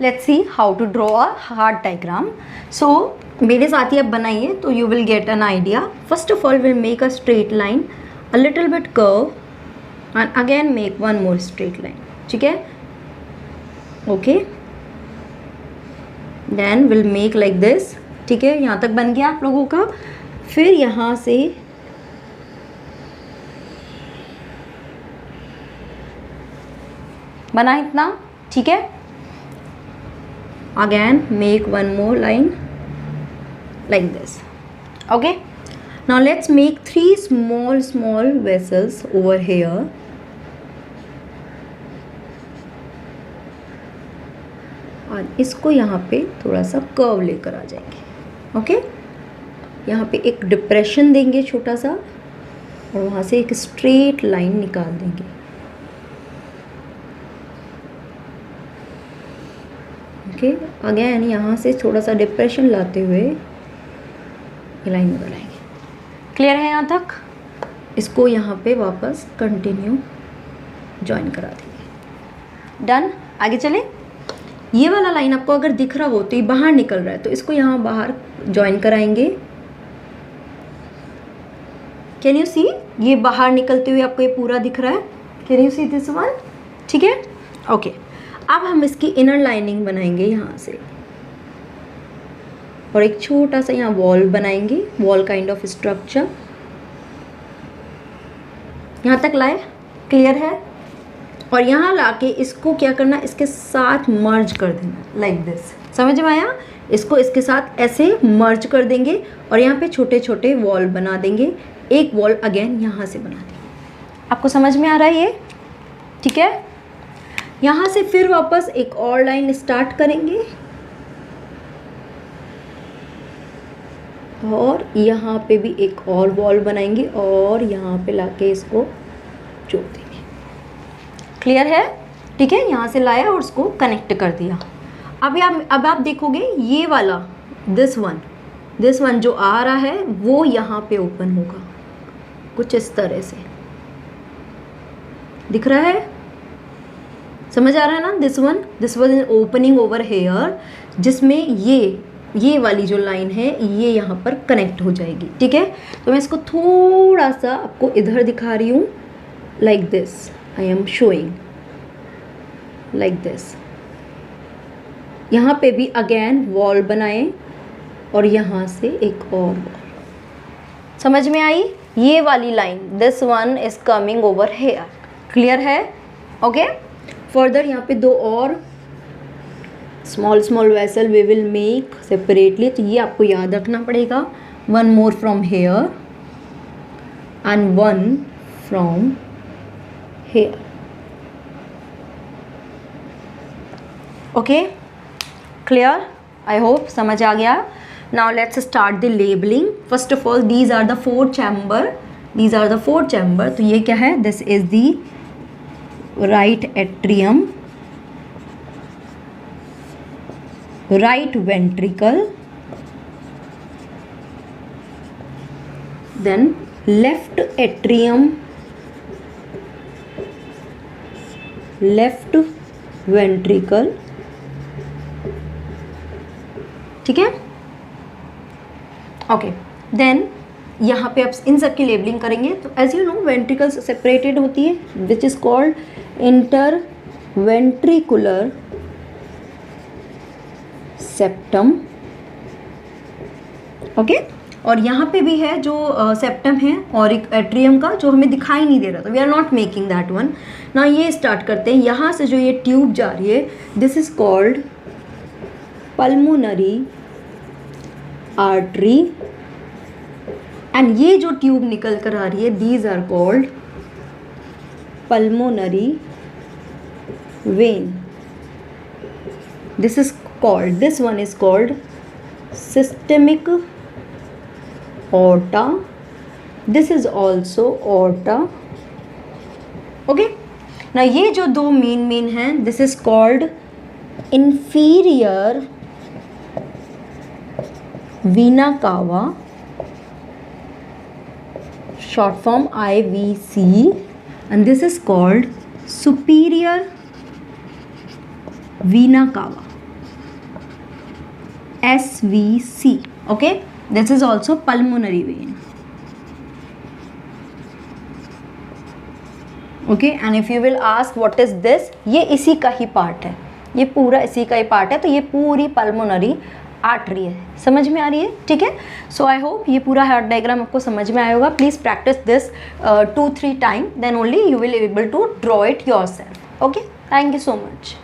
Let's see how to draw a heart diagram. So मेरे साथ ही आप बनाइए तो you will get an idea. First of all will make a straight line, a little bit curve and again make one more straight line. ठीक है, okay. Then will make like this. ठीक है, यहाँ तक बन गया आप लोगों का. फिर यहाँ से बना इतना. ठीक है, again make one more line like this. Okay, now let's make three small vessels over here. और इसको यहाँ पे थोड़ा सा कर्व लेकर आ जाएंगे. ओके, यहाँ पे एक डिप्रेशन देंगे छोटा सा और वहाँ से एक स्ट्रेट लाइन निकाल देंगे. ओके, अगेन यहाँ से थोड़ा सा डिप्रेशन लाते हुए ये लाइन बनाएंगे. क्लियर है यहाँ तक? इसको यहाँ पे वापस कंटिन्यू ज्वाइन करा देंगे. डन. आगे चले. ये वाला लाइन आपको अगर दिख रहा हो तो ये बाहर निकल रहा है तो इसको यहाँ बाहर ज्वाइन कराएंगे. Can you see? ये बाहर निकलते हुए आपको ये पूरा दिख रहा है. Can you see this one? ठीक है, ओके. अब हम इसकी इनर लाइनिंग बनाएंगे यहाँ से और एक छोटा सा यहाँ वॉल बनाएंगे, वॉल काइंड ऑफ स्ट्रक्चर. यहाँ तक लाए? क्लियर है? और यहाँ लाके इसको क्या करना, इसके साथ मर्ज कर देना लाइक दिस. समझ में आया? इसको इसके साथ ऐसे मर्ज कर देंगे और यहाँ पे छोटे छोटे वॉल बना देंगे. एक वॉल अगेन यहाँ से बना देंगे. आपको समझ में आ रहा है ये? ठीक है. यहाँ से फिर वापस एक और लाइन स्टार्ट करेंगे और यहाँ पे भी एक और वॉल बनाएंगे और यहाँ पे लाके इसको जोड़ देंगे. क्लियर है? ठीक है, यहाँ से लाया और उसको कनेक्ट कर दिया. अब आप देखोगे ये वाला दिस वन जो आ रहा है वो यहाँ पे ओपन होगा कुछ इस तरह से. दिख रहा है? समझ आ रहा है ना? This one opening over here, जिसमें ये वाली जो लाइन है ये यहाँ पर कनेक्ट हो जाएगी. ठीक है, तो मैं इसको थोड़ा सा आपको इधर दिखा रही हूँ like this. I am showing like this. यहाँ पे भी अगेन वॉल बनाएं और यहाँ से एक और वॉल. समझ में आई? ये वाली line this one is coming over here. Clear है? ओके. फर्दर यहाँ पे दो और small vessel we will make separately. तो ये आपको याद रखना पड़ेगा. One more from here and one from here. Okay, clear? I hope समझ आ गया. Now let's start the labelling. First of all these are the four chamber. तो ये क्या है? This is the right atrium, right ventricle, then left atrium, left ventricle. ठीक है, okay. Then यहाँ पे आप इन सब की लेबलिंग करेंगे. तो as you know ventricles separated होती है which is called interventricular septum. Okay, और यहाँ पे भी है जो सेप्टम है और एक एट्रियम का जो हमें दिखाई नहीं दे रहा. तो we are not making that one. ना ये स्टार्ट करते हैं. यहाँ से जो ये ट्यूब जा रही है this is called pulmonary artery and ये जो ट्यूब निकल कर आ रही है these are called pulmonary vein. This one is called systemic aorta. This is also aorta. Okay, now ये जो दो मेन हैं this is called inferior vena cava, short form IVC, and this is called superior vena cava. SVC. Okay, this is also pulmonary vein. Okay, and if you will ask what is this, ये इसी का ही part है, ये पूरा इसी का ही part है, तो ये पूरी पल्मोनरी आर्टरी है. समझ में आ रही है? ठीक है. सो आई होप ये पूरा हार्ट डायग्राम आपको समझ में आया होगा. Please practise this 2-3 time, then only you will able to draw it yourself. Okay, thank you so much.